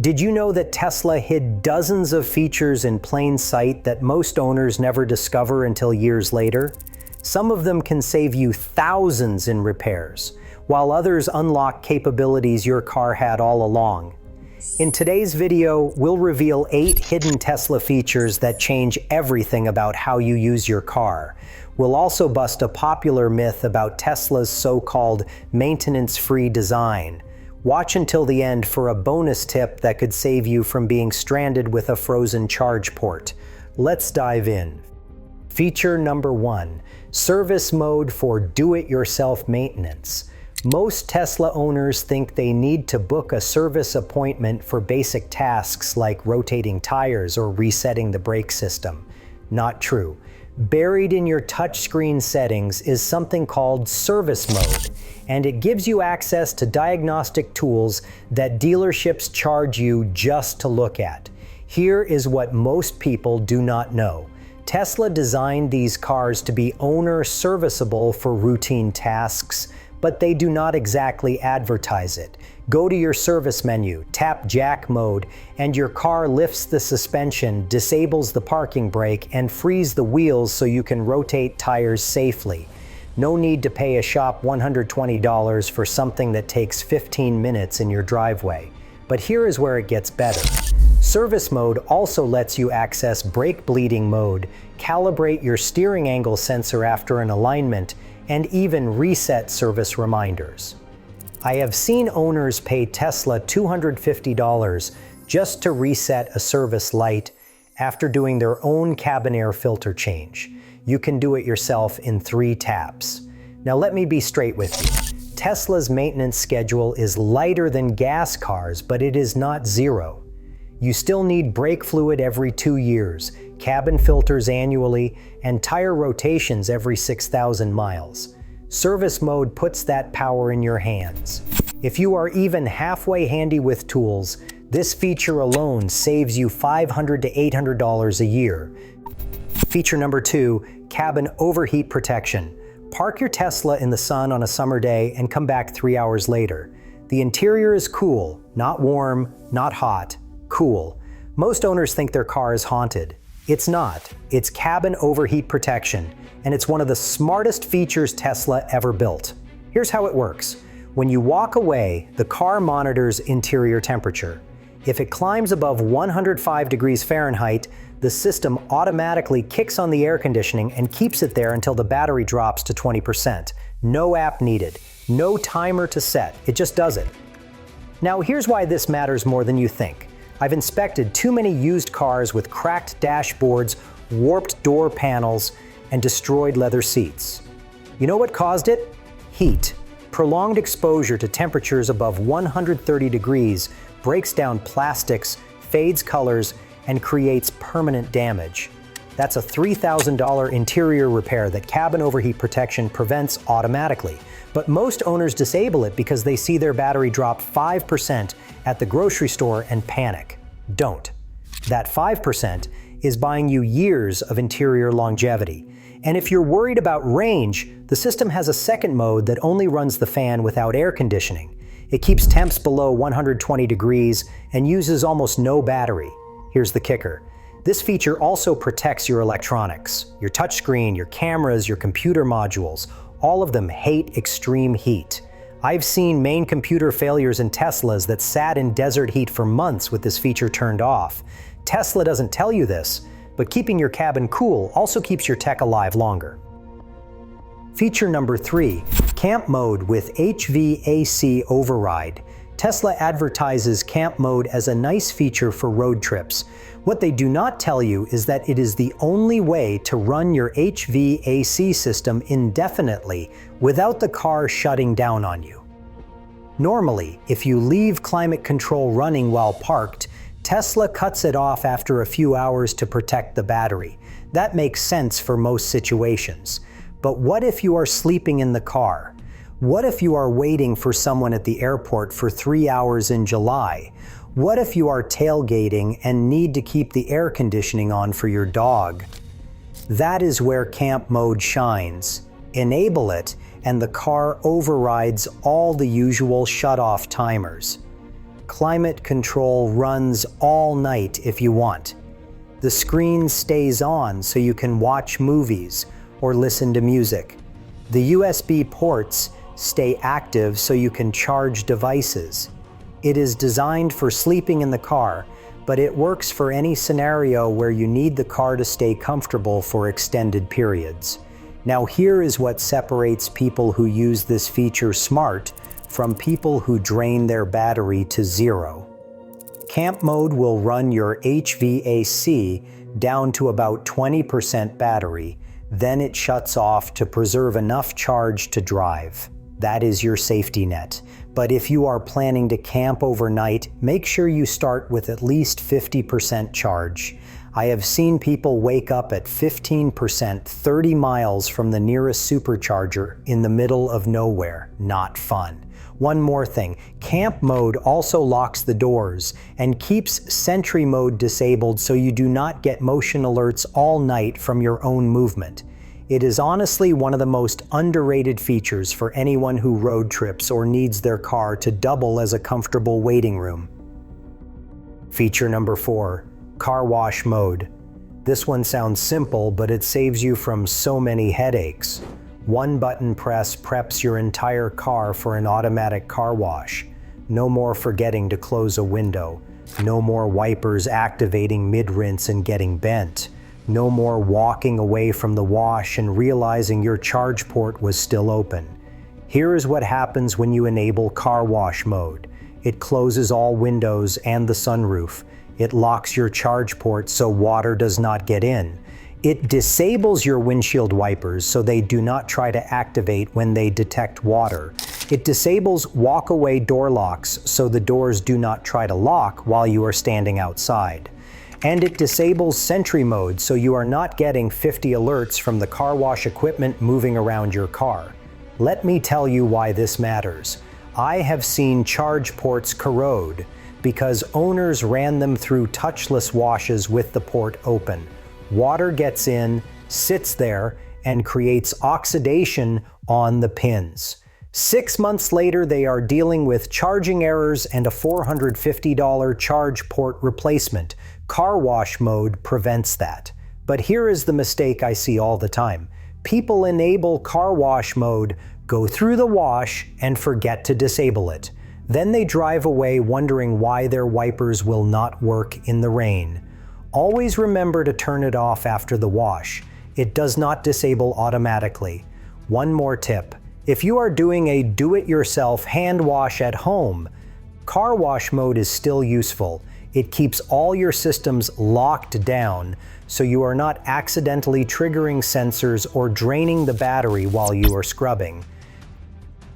Did you know that Tesla hid dozens of features in plain sight that most owners never discover until years later? Some of them can save you thousands in repairs, while others unlock capabilities your car had all along. In today's video, we'll reveal 8 hidden Tesla features that change everything about how you use your car. We'll also bust a popular myth about Tesla's so-called maintenance-free design. Watch until the end for a bonus tip that could save you from being stranded with a frozen charge port. Let's dive in. Feature number 1, service mode for do-it-yourself maintenance. Most Tesla owners think they need to book a service appointment for basic tasks like rotating tires or resetting the brake system. Not true. Buried in your touchscreen settings is something called service mode, and it gives you access to diagnostic tools that dealerships charge you just to look at. Here is what most people do not know. Tesla designed these cars to be owner serviceable for routine tasks, but they do not exactly advertise it. Go to your service menu, tap jack mode, and your car lifts the suspension, disables the parking brake, and frees the wheels so you can rotate tires safely. No need to pay a shop $120 for something that takes 15 minutes in your driveway. But here is where it gets better. Service mode also lets you access brake bleeding mode, calibrate your steering angle sensor after an alignment, and even reset service reminders. I have seen owners pay Tesla $250 just to reset a service light after doing their own cabin air filter change. You can do it yourself in 3 taps. Now let me be straight with you. Tesla's maintenance schedule is lighter than gas cars, but it is not zero. You still need brake fluid every 2 years, cabin filters annually, and tire rotations every 6,000 miles. Service mode puts that power in your hands. If you are even halfway handy with tools, this feature alone saves you $500 to $800 a year. Feature number 2, cabin overheat protection. Park your Tesla in the sun on a summer day and come back 3 hours later. The interior is cool, not warm, not hot, cool. Most owners think their car is haunted. It's not. It's cabin overheat protection, and it's one of the smartest features Tesla ever built. Here's how it works. When you walk away, the car monitors interior temperature. If it climbs above 105 degrees Fahrenheit, the system automatically kicks on the air conditioning and keeps it there until the battery drops to 20%. No app needed. No timer to set. It just does it. Now here's why this matters more than you think. I've inspected too many used cars with cracked dashboards, warped door panels, and destroyed leather seats. You know what caused it? Heat. Prolonged exposure to temperatures above 130 degrees breaks down plastics, fades colors, and creates permanent damage. That's a $3,000 interior repair that cabin overheat protection prevents automatically. But most owners disable it because they see their battery drop 5% at the grocery store and panic. Don't. That 5% is buying you years of interior longevity. And if you're worried about range, the system has a second mode that only runs the fan without air conditioning. It keeps temps below 120 degrees and uses almost no battery. Here's the kicker. This feature also protects your electronics. Your touchscreen, your cameras, your computer modules. All of them hate extreme heat. I've seen main computer failures in Teslas that sat in desert heat for months with this feature turned off. Tesla doesn't tell you this, but keeping your cabin cool also keeps your tech alive longer. Feature number 3, camp mode with HVAC override. Tesla advertises camp mode as a nice feature for road trips. What they do not tell you is that it is the only way to run your HVAC system indefinitely without the car shutting down on you. Normally, if you leave climate control running while parked, Tesla cuts it off after a few hours to protect the battery. That makes sense for most situations. But what if you are sleeping in the car? What if you are waiting for someone at the airport for 3 hours in July? What if you are tailgating and need to keep the air conditioning on for your dog? That is where camp mode shines. Enable it, and the car overrides all the usual shut-off timers. climate control runs all night if you want. The screen stays on so you can watch movies or listen to music. The USB ports stay active so you can charge devices. It is designed for sleeping in the car, but it works for any scenario where you need the car to stay comfortable for extended periods. Now here is what separates people who use this feature smart from people who drain their battery to zero. Camp mode will run your HVAC down to about 20% battery, then it shuts off to preserve enough charge to drive. That is your safety net. But if you are planning to camp overnight, make sure you start with at least 50% charge. I have seen people wake up at 15%, 30 miles from the nearest supercharger in the middle of nowhere. Not fun. One more thing, camp mode also locks the doors and keeps sentry mode disabled so you do not get motion alerts all night from your own movement. It is honestly one of the most underrated features for anyone who road trips or needs their car to double as a comfortable waiting room. Feature number 4, car wash mode. This one sounds simple, but it saves you from so many headaches. One button press preps your entire car for an automatic car wash. No more forgetting to close a window. No more wipers activating mid-rinse and getting bent. No more walking away from the wash and realizing your charge port was still open. Here is what happens when you enable car wash mode. It closes all windows and the sunroof. It locks your charge port so water does not get in. It disables your windshield wipers so they do not try to activate when they detect water. It disables walk-away door locks so the doors do not try to lock while you are standing outside. And it disables sentry mode so you are not getting 50 alerts from the car wash equipment moving around your car. Let me tell you why this matters. I have seen charge ports corrode because owners ran them through touchless washes with the port open. Water gets in, sits there, and creates oxidation on the pins. 6 months later, they are dealing with charging errors and a $450 charge port replacement. Car wash mode prevents that. But here is the mistake I see all the time. People enable car wash mode, go through the wash, and forget to disable it. Then they drive away wondering why their wipers will not work in the rain. Always remember to turn it off after the wash. It does not disable automatically. One more tip. If you are doing a do-it-yourself hand wash at home, car wash mode is still useful. It keeps all your systems locked down so you are not accidentally triggering sensors or draining the battery while you are scrubbing.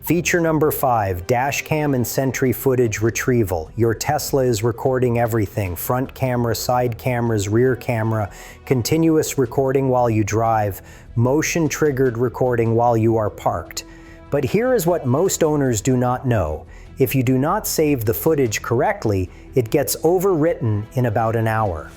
Feature number 5, Dashcam and Sentry footage retrieval. Your Tesla is recording everything: front camera, side cameras, rear camera, continuous recording while you drive, motion-triggered recording while you are parked. But here is what most owners do not know. If you do not save the footage correctly, it gets overwritten in about an hour.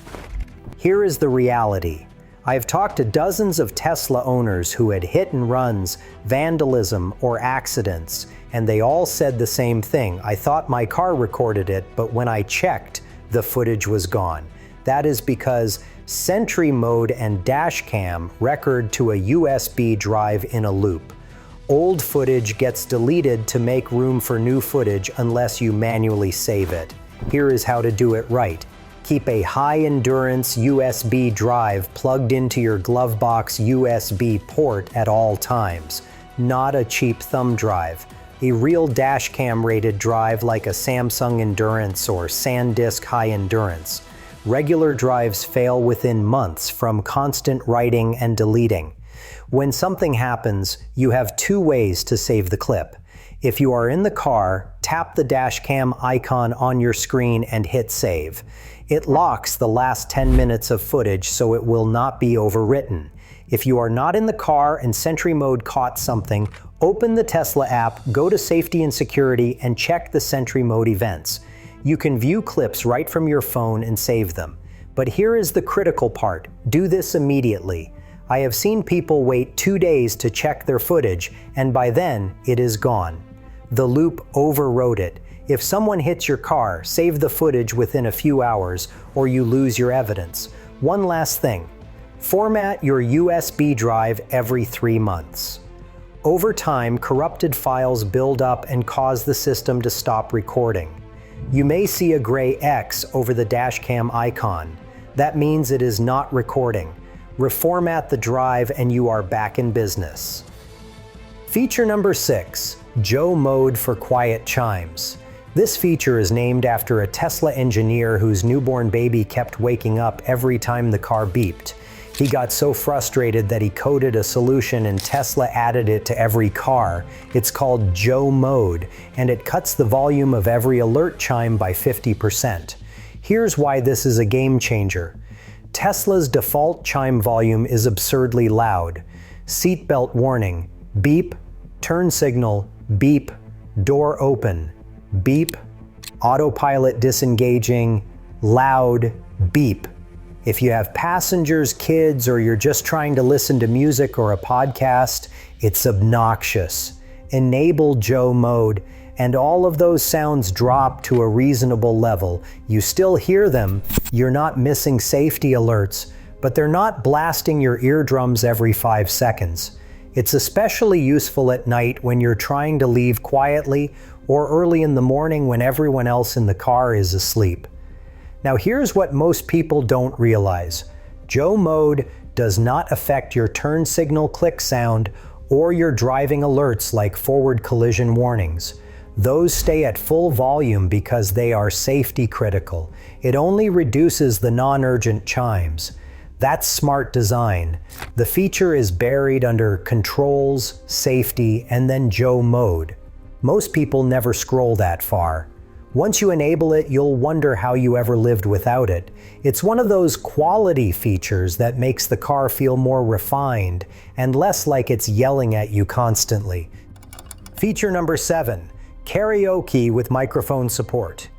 Here is the reality. I have talked to dozens of Tesla owners who had hit and runs, vandalism, or accidents, and they all said the same thing. I thought my car recorded it, but when I checked, the footage was gone. That is because Sentry mode and Dashcam record to a USB drive in a loop. Old footage gets deleted to make room for new footage unless you manually save it. Here is how to do it right. Keep a high-endurance USB drive plugged into your glove box USB port at all times, not a cheap thumb drive. A real Dashcam rated drive like a Samsung Endurance or SanDisk High Endurance. Regular drives fail within months from constant writing and deleting. When something happens, you have 2 ways to save the clip. If you are in the car, tap the Dashcam icon on your screen and hit save. It locks the last 10 minutes of footage so it will not be overwritten. If you are not in the car and Sentry mode caught something, open the Tesla app, go to Safety and Security, and check the Sentry mode events. You can view clips right from your phone and save them. But here is the critical part. Do this immediately. I have seen people wait 2 days to check their footage, and by then, it is gone. The loop overwrote it. If someone hits your car, save the footage within a few hours or you lose your evidence. One last thing. Format your USB drive every 3 months. Over time, corrupted files build up and cause the system to stop recording. You may see a gray X over the Dashcam icon. That means it is not recording. Reformat the drive and you are back in business. Feature number 6, Joe Mode for quiet chimes. This feature is named after a Tesla engineer whose newborn baby kept waking up every time the car beeped. He got so frustrated that he coded a solution and Tesla added it to every car. It's called Joe Mode, and it cuts the volume of every alert chime by 50%. Here's why this is a game changer. Tesla's default chime volume is absurdly loud. Seatbelt warning, beep, turn signal, beep, door open, beep, autopilot disengaging, loud, beep. If you have passengers, kids, or you're just trying to listen to music or a podcast, it's obnoxious. Enable Joe Mode, and all of those sounds drop to a reasonable level. You still hear them, you're not missing safety alerts, but they're not blasting your eardrums every 5 seconds. It's especially useful at night when you're trying to leave quietly or early in the morning when everyone else in the car is asleep. Now here's what most people don't realize. Joe Mode does not affect your turn signal click sound or your driving alerts like forward collision warnings. Those stay at full volume because they are safety critical. It only reduces the non-urgent chimes. That's smart design. The feature is buried under Controls, Safety, and then Joe Mode. Most people never scroll that far. Once you enable it, you'll wonder how you ever lived without it. It's one of those quality features that makes the car feel more refined and less like it's yelling at you constantly. Feature number 7, karaoke with microphone support.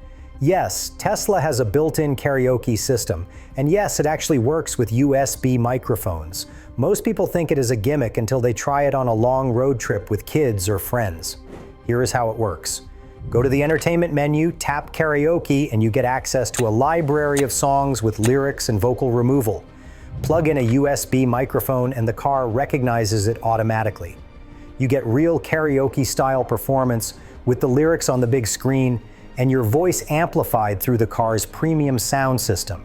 Yes, Tesla has a built-in karaoke system, and yes, it actually works with USB microphones. Most people think it is a gimmick until they try it on a long road trip with kids or friends. Here is how it works. Go to the entertainment menu, tap karaoke, and you get access to a library of songs with lyrics and vocal removal. Plug in a USB microphone and the car recognizes it automatically. You get real karaoke-style performance with the lyrics on the big screen and your voice amplified through the car's premium sound system.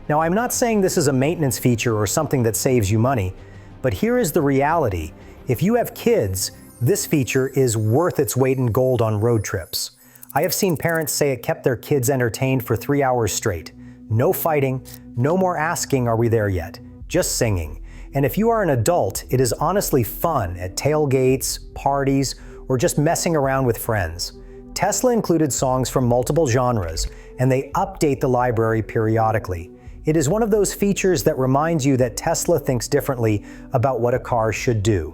Now, I'm not saying this is a maintenance feature or something that saves you money, but here is the reality. If you have kids, this feature is worth its weight in gold on road trips. I have seen parents say it kept their kids entertained for 3 hours straight. No fighting, no more asking, "Are we there yet?" Just singing. And if you are an adult, it is honestly fun at tailgates, parties, or just messing around with friends. Tesla included songs from multiple genres, and they update the library periodically. It is one of those features that reminds you that Tesla thinks differently about what a car should do.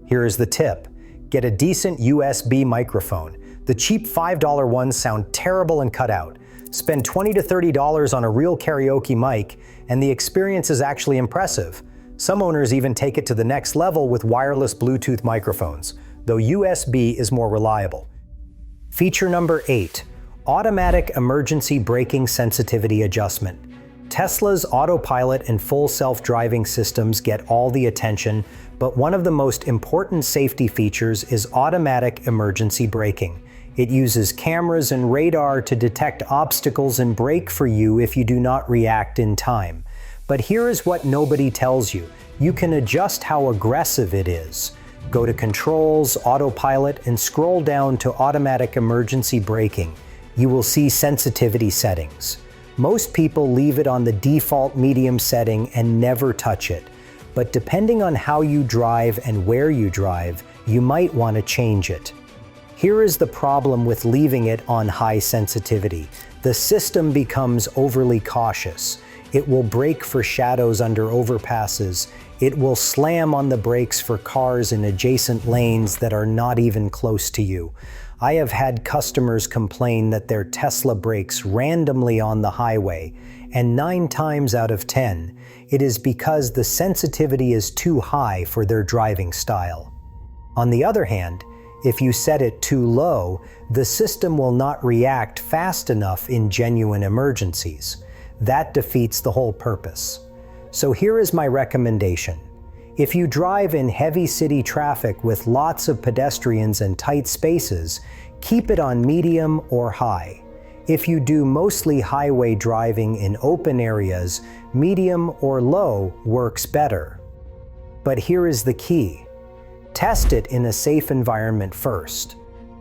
Here is the tip. Get a decent USB microphone. The cheap $5 ones sound terrible and cut out. Spend $20 to $30 on a real karaoke mic, and the experience is actually impressive. Some owners even take it to the next level with wireless Bluetooth microphones, though USB is more reliable. Feature number 8, automatic emergency braking sensitivity adjustment. Tesla's autopilot and full self-driving systems get all the attention, but one of the most important safety features is automatic emergency braking. It uses cameras and radar to detect obstacles and brake for you if you do not react in time. But here is what nobody tells you. You can adjust how aggressive it is. Go to Controls, Autopilot, and scroll down to Automatic Emergency Braking. You will see sensitivity settings. Most people leave it on the default medium setting and never touch it. But depending on how you drive and where you drive, you might want to change it. Here is the problem with leaving it on high sensitivity. The system becomes overly cautious. It will brake for shadows under overpasses. It will slam on the brakes for cars in adjacent lanes that are not even close to you. I have had customers complain that their Tesla brakes randomly on the highway, and 9 times out of 10, it is because the sensitivity is too high for their driving style. On the other hand, If you set it too low, the system will not react fast enough in genuine emergencies. That defeats the whole purpose. So here is my recommendation. If you drive in heavy city traffic with lots of pedestrians and tight spaces, keep it on medium or high. If you do mostly highway driving in open areas, medium or low works better. But here is the key. Test it in a safe environment first.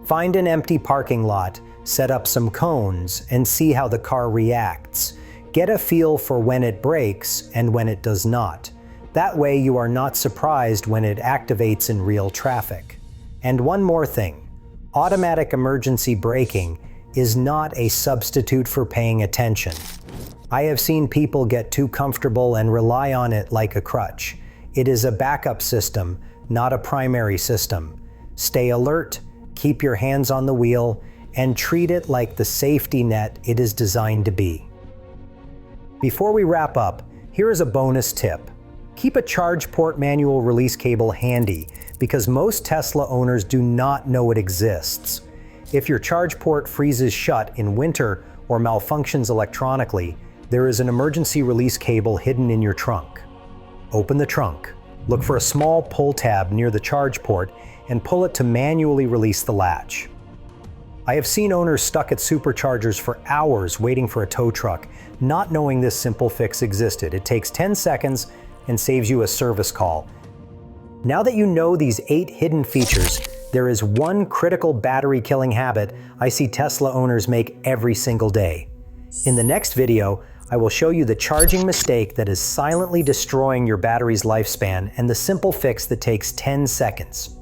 Find an empty parking lot, set up some cones, and see how the car reacts. Get a feel for when it brakes and when it does not. That way you are not surprised when it activates in real traffic. And one more thing. Automatic emergency braking is not a substitute for paying attention. I have seen people get too comfortable and rely on it like a crutch. It is a backup system, not a primary system. Stay alert, keep your hands on the wheel, and treat it like the safety net it is designed to be. Before we wrap up, here is a bonus tip. Keep a charge port manual release cable handy because most Tesla owners do not know it exists. If your charge port freezes shut in winter or malfunctions electronically, there is an emergency release cable hidden in your trunk. Open the trunk. Look for a small pull tab near the charge port and pull it to manually release the latch. I have seen owners stuck at superchargers for hours waiting for a tow truck, not knowing this simple fix existed. It takes 10 seconds and saves you a service call. Now that you know these 8 hidden features, there is one critical battery-killing habit I see Tesla owners make every single day. In the next video, I will show you the charging mistake that is silently destroying your battery's lifespan and the simple fix that takes 10 seconds.